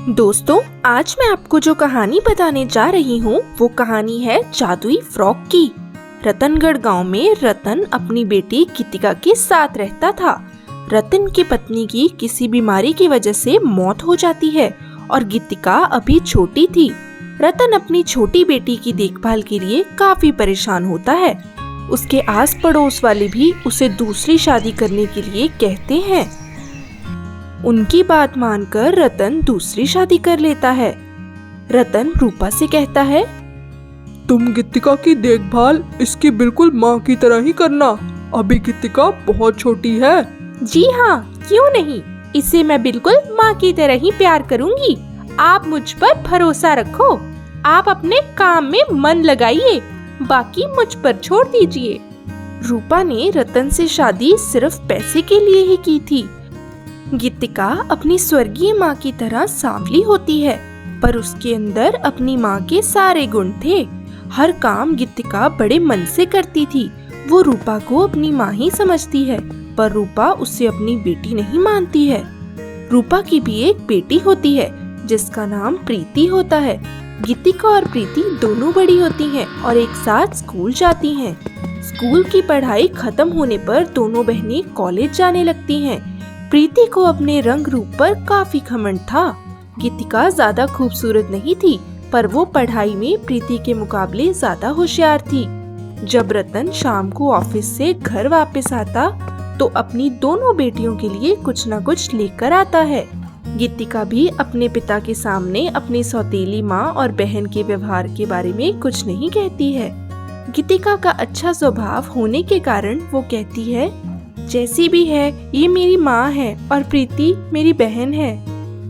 दोस्तों, आज मैं आपको जो कहानी बताने जा रही हूँ वो कहानी है जादुई फ्रॉक की। रतनगढ़ गांव में रतन अपनी बेटी गीतिका के साथ रहता था। रतन की पत्नी की किसी बीमारी की वजह से मौत हो जाती है और गीतिका अभी छोटी थी। रतन अपनी छोटी बेटी की देखभाल के लिए काफी परेशान होता है। उसके आस पड़ोस वाले भी उसे दूसरी शादी करने के लिए कहते हैं। उनकी बात मानकर रतन दूसरी शादी कर लेता है। रतन रूपा से कहता है, तुम गीतिका की देखभाल इसकी बिल्कुल माँ की तरह ही करना। अभी गीतिका बहुत छोटी है। जी हाँ, क्यों नहीं, इसे मैं बिल्कुल माँ की तरह ही प्यार करूंगी। आप मुझ पर भरोसा रखो। आप अपने काम में मन लगाइए, बाकी मुझ पर छोड़ दीजिए। रूपा ने रतन से शादी सिर्फ पैसे के लिए ही की थी। गीतिका अपनी स्वर्गीय माँ की तरह सांवली होती है, पर उसके अंदर अपनी माँ के सारे गुण थे। हर काम गीतिका बड़े मन से करती थी। वो रूपा को अपनी माँ ही समझती है, पर रूपा उसे अपनी बेटी नहीं मानती है। रूपा की भी एक बेटी होती है जिसका नाम प्रीति होता है। गीतिका और प्रीति दोनों बड़ी होती हैं और एक साथ स्कूल जाती हैं। स्कूल की पढ़ाई खत्म होने पर दोनों बहनें कॉलेज जाने लगती हैं। प्रीति को अपने रंग रूप पर काफी घमंड था। गीतिका ज्यादा खूबसूरत नहीं थी, पर वो पढ़ाई में प्रीति के मुकाबले ज्यादा होशियार थी। जब रतन शाम को ऑफिस से घर वापस आता तो अपनी दोनों बेटियों के लिए कुछ न कुछ लेकर आता है। गीतिका भी अपने पिता के सामने अपनी सौतेली माँ और बहन के व्यवहार के बारे में कुछ नहीं कहती है। गीतिका का अच्छा स्वभाव होने के कारण वो कहती है, जैसी भी है ये मेरी माँ है और प्रीति मेरी बहन है।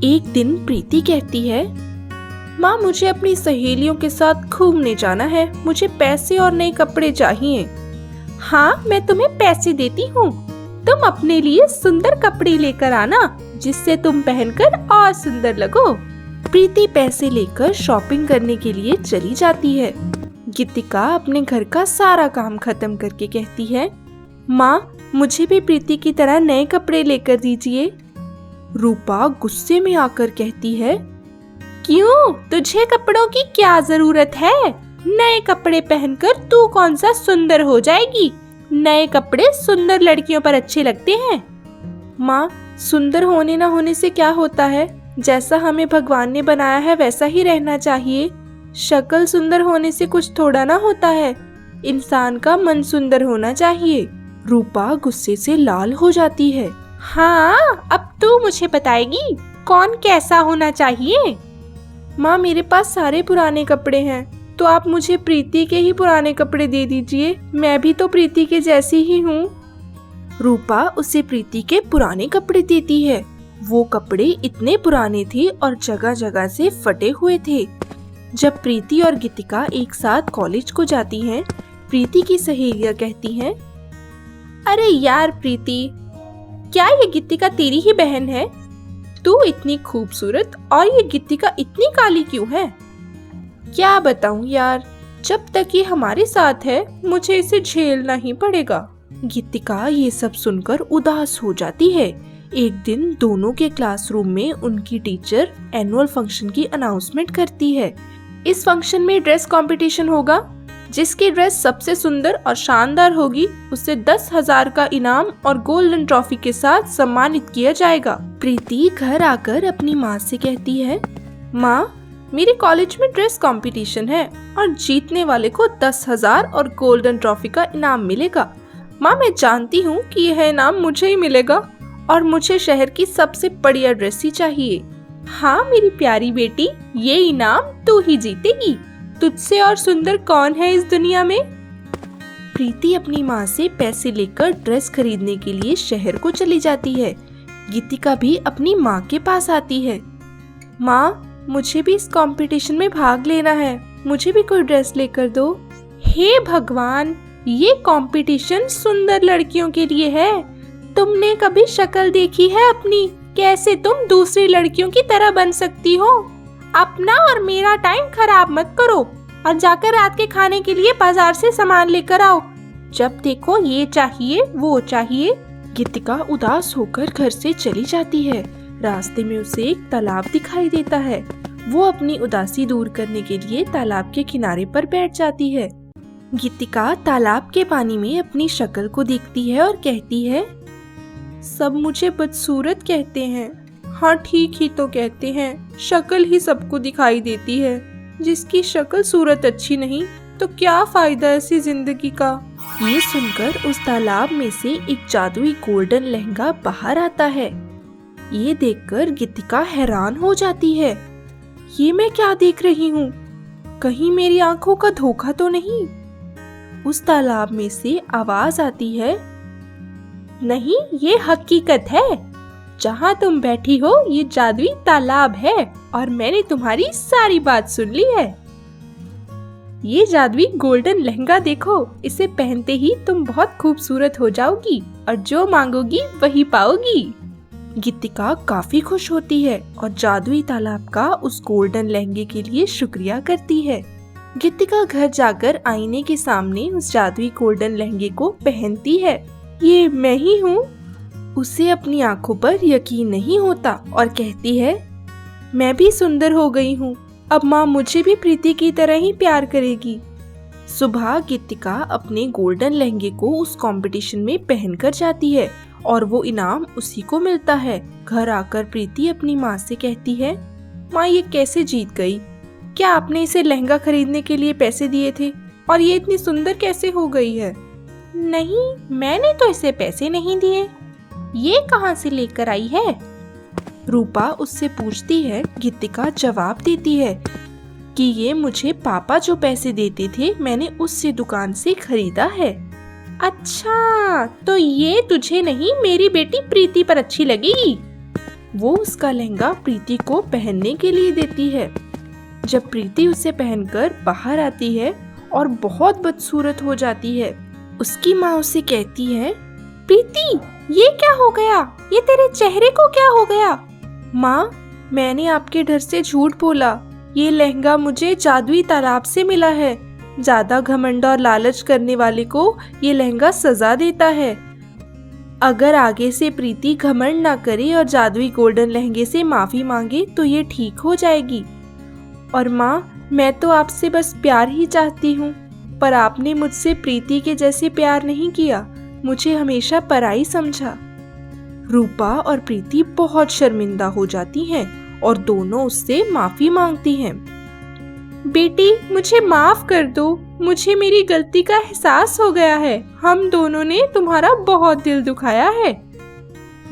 एक दिन प्रीति कहती है, माँ मुझे अपनी सहेलियों के साथ घूमने जाना है। मुझे पैसे और नए कपड़े चाहिए। हाँ, मैं तुम्हें पैसे देती हूँ। तुम अपने लिए सुंदर कपड़े लेकर आना जिससे तुम पहनकर और सुंदर लगो। प्रीति पैसे लेकर शॉपिंग करने के लिए चली जाती है। गीतिका अपने घर का सारा काम खत्म करके कहती है, माँ मुझे भी प्रीति की तरह नए कपड़े लेकर दीजिए। रूपा गुस्से में आकर कहती है, क्यों, तुझे कपड़ों की क्या जरूरत है? नए कपड़े पहनकर तू कौन सा सुंदर हो जाएगी? नए कपड़े सुंदर लड़कियों पर अच्छे लगते हैं। माँ, सुंदर होने ना होने से क्या होता है? जैसा हमें भगवान ने बनाया है वैसा ही रहना चाहिए। शक्ल सुंदर होने से कुछ थोड़ा ना होता है। इंसान का मन सुंदर होना चाहिए। रूपा गुस्से से लाल हो जाती है। हाँ, अब तू मुझे बताएगी कौन कैसा होना चाहिए? माँ, मेरे पास सारे पुराने कपड़े हैं, तो आप मुझे प्रीति के ही पुराने कपड़े दे दीजिए। मैं भी तो प्रीति के जैसी ही हूँ। रूपा उसे प्रीति के पुराने कपड़े देती है। वो कपड़े इतने पुराने थे और जगह जगह से फटे हुए थे। जब प्रीति और गीतिका एक साथ कॉलेज को जाती हैं, प्रीति की सहेलियां कहती हैं, अरे यार प्रीति, क्या ये गीतिका तेरी ही बहन है? तू इतनी खूबसूरत और ये गीतिका इतनी काली क्यों है? क्या बताऊं यार, जब तक ये हमारे साथ है मुझे इसे झेलना ही पड़ेगा। गीतिका ये सब सुनकर उदास हो जाती है। एक दिन दोनों के क्लासरूम में उनकी टीचर एनुअल फंक्शन की अनाउंसमेंट करती है। इस फंक्शन में ड्रेस कंपटीशन होगा। जिसकी ड्रेस सबसे सुंदर और शानदार होगी उसे 10,000 का इनाम और गोल्डन ट्रॉफी के साथ सम्मानित किया जाएगा। प्रीति घर आकर अपनी माँ से कहती है, माँ मेरे कॉलेज में ड्रेस कंपटीशन है और जीतने वाले को 10,000 और गोल्डन ट्रॉफी का इनाम मिलेगा। माँ, मैं जानती हूँ कि यह इनाम मुझे ही मिलेगा और मुझे शहर की सबसे बढ़िया ड्रेस ही चाहिए। हाँ मेरी प्यारी बेटी, ये इनाम तू ही जीतेगी। तुझसे और सुंदर कौन है इस दुनिया में? प्रीति अपनी माँ से पैसे लेकर ड्रेस खरीदने के लिए शहर को चली जाती है। गीतिका भी अपनी माँ के पास आती है। माँ, मुझे भी इस कंपटीशन में भाग लेना है। मुझे भी कोई ड्रेस लेकर दो। हे भगवान, ये कंपटीशन सुंदर लड़कियों के लिए है। तुमने कभी शक्ल देखी है अपनी? कैसे तुम दूसरी लड़कियों की तरह बन सकती हो? अपना और मेरा टाइम खराब मत करो और जाकर रात के खाने के लिए बाजार से सामान लेकर आओ। जब देखो ये चाहिए वो चाहिए। गीतिका उदास होकर घर से चली जाती है। रास्ते में उसे एक तालाब दिखाई देता है। वो अपनी उदासी दूर करने के लिए तालाब के किनारे पर बैठ जाती है। गीतिका तालाब के पानी में अपनी शक्ल को देखती है और कहती है, सब मुझे बदसूरत कहते हैं। हाँ, ठीक ही तो कहते हैं, शक्ल ही सबको दिखाई देती है। जिसकी शक्ल सूरत अच्छी नहीं तो क्या फायदा ऐसी जिंदगी का। ये सुनकर उस तालाब में से एक जादुई गोल्डन लहंगा बाहर आता है। ये देखकर गीतिका हैरान हो जाती है। ये मैं क्या देख रही हूँ? कहीं मेरी आंखों का धोखा तो नहीं? उस तालाब में से आवाज आती है, नहीं, ये हकीकत है। जहाँ तुम बैठी हो ये जादुई तालाब है और मैंने तुम्हारी सारी बात सुन ली है। ये जादुई गोल्डन लहंगा देखो, इसे पहनते ही तुम बहुत खूबसूरत हो जाओगी और जो मांगोगी वही पाओगी। गीतिका काफी खुश होती है और जादुई तालाब का उस गोल्डन लहंगे के लिए शुक्रिया करती है। गीतिका घर जाकर आईने के सामने उस जादुई गोल्डन लहंगे को पहनती है। ये मैं ही हूँ। उसे अपनी आंखों पर यकीन नहीं होता और कहती है, मैं भी सुंदर हो गई हूँ। अब माँ मुझे भी प्रीति की तरह ही प्यार करेगी। सुबह गीतिका अपने गोल्डन लहंगे को उस कंपटीशन में पहनकर जाती है और वो इनाम उसी को मिलता है। घर आकर प्रीति अपनी माँ से कहती है, माँ ये कैसे जीत गई? क्या आपने इसे लहंगा खरीदने के लिए पैसे दिए थे और ये इतनी सुंदर कैसे हो गई है? नहीं, मैंने तो इसे पैसे नहीं दिए। ये कहाँ से लेकर आई है? रूपा उससे पूछती है। गीतिका जवाब देती है कि ये मुझे पापा जो पैसे देते थे मैंने उससे दुकान से खरीदा है। अच्छा, तो ये तुझे नहीं मेरी बेटी प्रीति पर अच्छी लगेगी। वो उसका लहंगा प्रीति को पहनने के लिए देती है। जब प्रीति उसे पहनकर बाहर आती है और बहुत बदसूरत हो जाती है, उसकी माँ उसे कहती है, प्रीति ये क्या हो गया? ये तेरे चेहरे को क्या हो गया? माँ, मैंने आपके डर से झूठ बोला। ये लहंगा मुझे जादुई तालाब से मिला है। ज्यादा घमंड और लालच करने वाले को ये लहंगा सजा देता है। अगर आगे से प्रीति घमंड ना करे और जादुई गोल्डन लहंगे से माफी मांगे तो ये ठीक हो जाएगी। और माँ, मैं तो आपसे बस प्यार ही चाहती हूँ, पर आपने मुझसे प्रीति के जैसे प्यार नहीं किया। मुझे हमेशा पराई समझा। रूपा और प्रीति बहुत शर्मिंदा हो जाती हैं और दोनों उससे माफी मांगती हैं। बेटी, मुझे माफ कर दो। मुझे मेरी गलती का एहसास हो गया है। हम दोनों ने तुम्हारा बहुत दिल दुखाया है।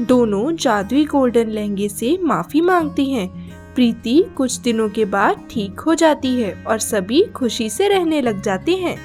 दोनों जादुई गोल्डन लहंगे से माफी मांगती हैं। प्रीति कुछ दिनों के बाद ठीक हो जाती है और सभी खुशी से रहने लग जाते हैं।